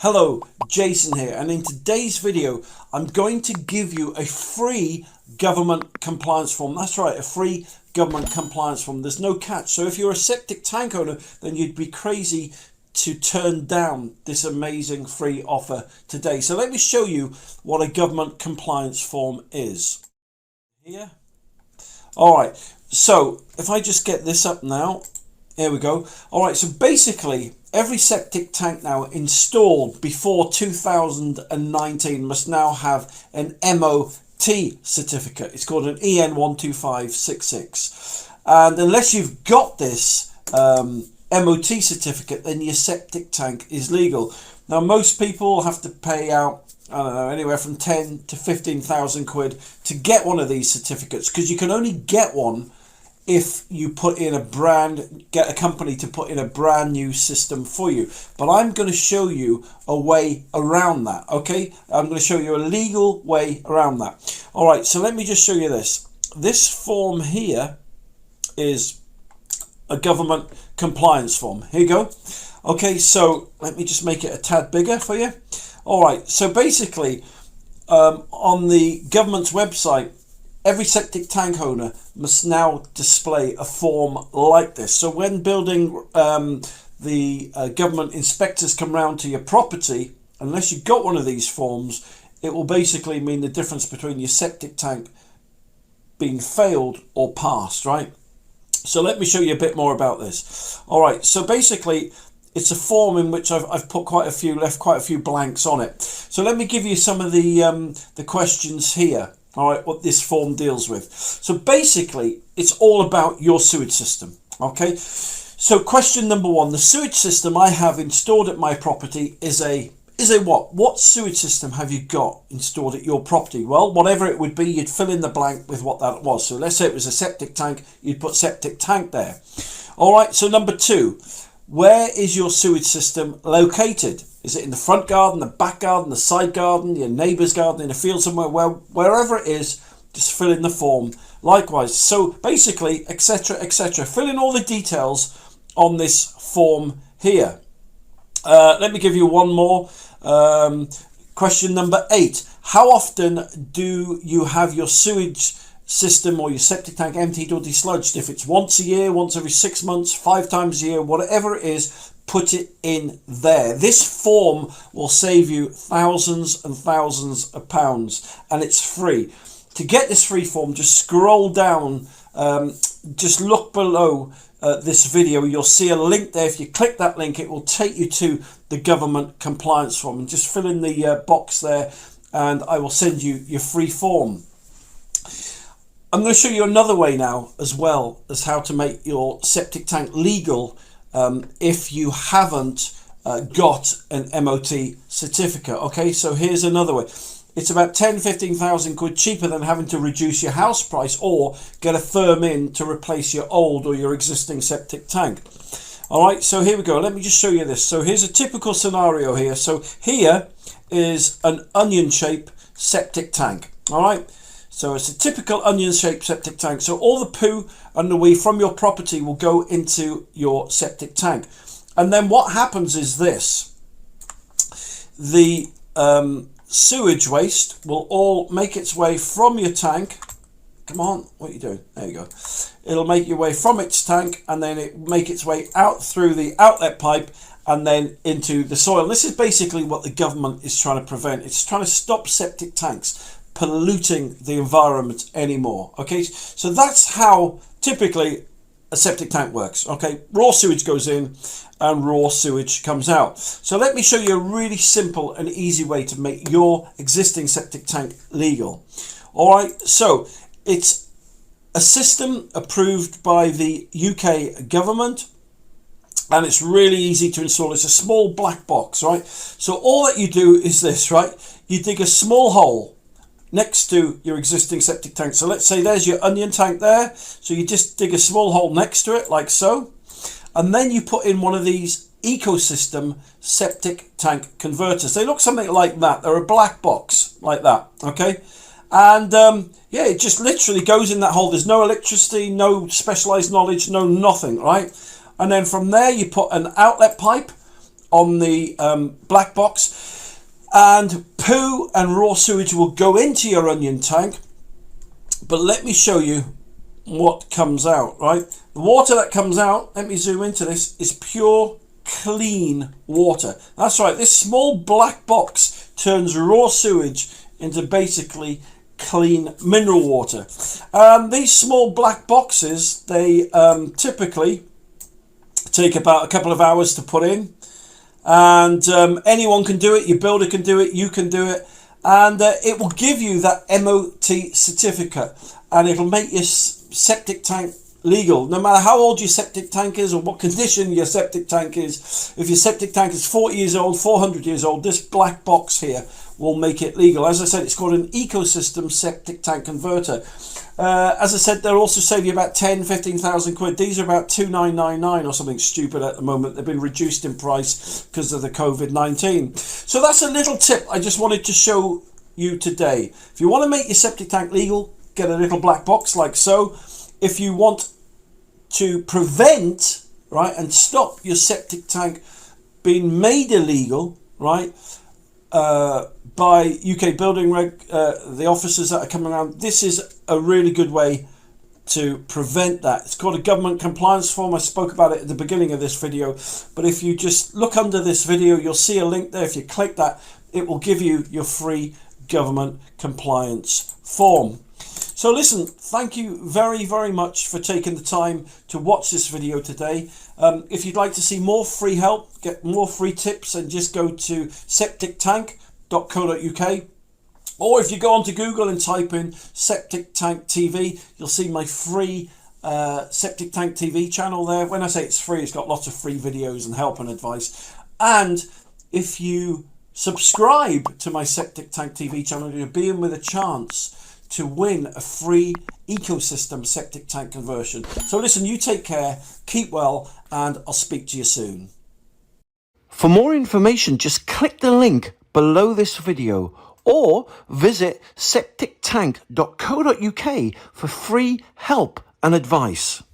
Hello, Jason here, and in today's video I'm going to give you a free government compliance form. That's right, a free government compliance form. There's no catch. So if you're a septic tank owner, then you'd be crazy to turn down this amazing free offer today. So let me show you what a government compliance form is. Here. Alright, so if I just get this up now, here we go. Alright, so basically every septic tank now installed before 2019 must now have an MOT certificate. It's called an EN 12566. And unless you've got this MOT certificate, then your septic tank is legal. Now most people have to pay out, I don't know, anywhere from 10 to 15,000 quid to get one of these certificates, because you can only get one if you get a company to put in a brand new system for you. But I'm going to show you a way around that. Okay, I'm going to show you a legal way around that. All right, so let me just show you this. This form here is a government compliance form. Here you go. Okay, so let me just make it a tad bigger for you. All right, so basically on the government's website, every septic tank owner must now display a form like this. So when building, the government inspectors come round to your property, unless you've got one of these forms, it will basically mean the difference between your septic tank being failed or passed, right? So let me show you a bit more about this. All right, so basically it's a form in which I've put left quite a few blanks on it. So let me give you some of the questions here. All right, what this form deals with. So basically, it's all about your sewage system. Okay, so question number one: the sewage system I have installed at my property is a what? What sewage system have you got installed at your property? Well, whatever it would be, you'd fill in the blank with what that was. So let's say it was a septic tank, you'd put septic tank there. All right. So number two: where is your sewage system located? Is it in the front garden, the back garden, the side garden, your neighbour's garden, in a field somewhere? Wherever it is, just fill in the form likewise. So basically, etc., etc. Fill in all the details on this form here. Let me give you one more. Question number 8. How often do you have your sewage system or your septic tank emptied or desludged? If it's once a year, once every 6 months, 5 times a year, whatever it is, put it in there. This form will save you thousands and thousands of pounds, and it's free. To get this free form, just scroll down, just look below this video. You'll see a link there. If you click that link, it will take you to the government compliance form, and just fill in the box there, and I will send you your free form. I'm going to show you another way now as well as how to make your septic tank legal if you haven't got an MOT certificate. Okay, so here's another way. It's about 10-15,000 quid cheaper than having to reduce your house price or get a firm in to replace your old or your existing septic tank. All right, so here we go. Let me just show you this. So here's a typical scenario here. So here is an onion-shaped septic tank. All right. So it's a typical onion-shaped septic tank. So all the poo and the wee from your property will go into your septic tank. And then what happens is this. The sewage waste will all make its way from your tank. Come on, what are you doing? There you go. It'll make your way from its tank, and then it will make its way out through the outlet pipe and then into the soil. This is basically what the government is trying to prevent. It's trying to stop septic tanks polluting the environment anymore. Okay, so that's how typically a septic tank works. Okay, raw sewage goes in and raw sewage comes out. So let me show you a really simple and easy way to make your existing septic tank legal. All right, so it's a system approved by the UK government, and it's really easy to install. It's a small black box, right? So all that you do is this, right? You dig a small hole next to your existing septic tank. So let's say there's your onion tank there. So you just dig a small hole next to it like so. And then you put in one of these ecosystem septic tank converters. They look something like that. They're a black box like that. Okay. And yeah, it just literally goes in that hole. There's no electricity, no specialized knowledge, no nothing, right? And then from there you put an outlet pipe on the black box, and poo and raw sewage will go into your onion tank. But let me show you what comes out, right? The water that comes out, let me zoom into this, is pure, clean water. That's right, this small black box turns raw sewage into basically clean mineral water. These small black boxes, they typically take about a couple of hours to put in, and anyone can do it. Your builder can do it, you can do it, and it will give you that MOT certificate, and it'll make your septic tank legal, no matter how old your septic tank is or what condition your septic tank is. If your septic tank is 40 years old, 400 years old, this black box here will make it legal. As I said, it's called an ecosystem septic tank converter. As I said, they'll also save you about 15,000 quid. These are about 2,999 or something stupid at the moment. They've been reduced in price because of the COVID-19. So that's a little tip I just wanted to show you today. If you want to make your septic tank legal, get a little black box like so. If you want to prevent, right, and stop your septic tank being made illegal, right, by UK building the officers that are coming around, this is a really good way to prevent that. It's called a government compliance form. I spoke about it at the beginning of this video, but if you just look under this video, you'll see a link there. If you click that, it will give you your free government compliance form. So listen, thank you very, very much for taking the time to watch this video today. If you'd like to see more free help, get more free tips, and just go to septictank.co.uk. Or if you go onto Google and type in Septic Tank TV, you'll see my free Septic Tank TV channel there. When I say it's free, it's got lots of free videos and help and advice. And if you subscribe to my Septic Tank TV channel, you'll be in with a chance to win a free ecosystem septic tank conversion. So listen, you take care, keep well, and I'll speak to you soon. For more information, just click the link below this video or visit septictank.co.uk for free help and advice.